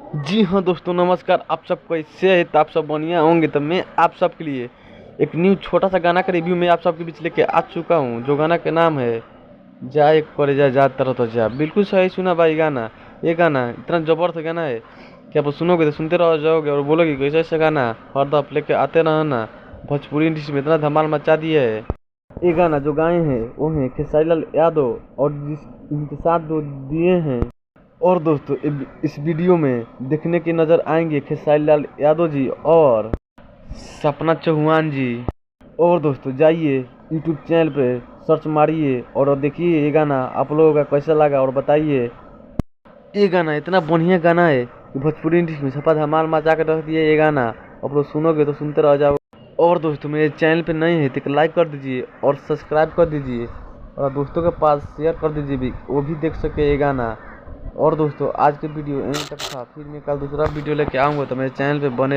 जी हाँ दोस्तों, नमस्कार। आप सब कैसे हैं? तो आप सब बढ़िया होंगे। तो मैं आप सबके लिए एक न्यू छोटा सा गाना का रिव्यू में आप सबके बीच लेके आ चुका हूँ, जो गाना का नाम है जा एक करे जा तरह तो जा। बिल्कुल सही सुना भाई गाना। ये गाना इतना जबरदस्त गाना है कि आप सुनोगे तो सुनते रह जाओगे और बोलोगे कि ऐसा ऐसा गाना हर दफ लेके आते रहना। भोजपुरी इंडस्ट्री में इतना धमाल मचा दिया है। ये गाना जो गाए हैं वो हैं खेसारी लाल यादव, और जिस इनके साथ जो दिए हैं। और दोस्तों इस वीडियो में देखने की नज़र आएंगे खेसारी लाल यादव जी और सपना चौहान जी। और दोस्तों जाइए यूट्यूब चैनल पे सर्च मारिए और देखिए ये गाना आप लोगों का कैसा लगा और बताइए। ये गाना इतना बढ़िया गाना है कि भोजपुरी इंडस्ट्री में सपा धमाल मचा के रख दिया। ये गाना आप लोग सुनोगे तो सुनते रह जाओ। और दोस्तों मेरे चैनल पे नए हैं तो लाइक कर दीजिए और सब्सक्राइब कर दीजिए और दोस्तों के पास शेयर कर दीजिए भी, वो भी देख सके ये गाना। और दोस्तों आज के वीडियो यहीं तक था, फिर मैं कल दूसरा वीडियो लेके आऊँगा, तो मेरे चैनल पे बने रह।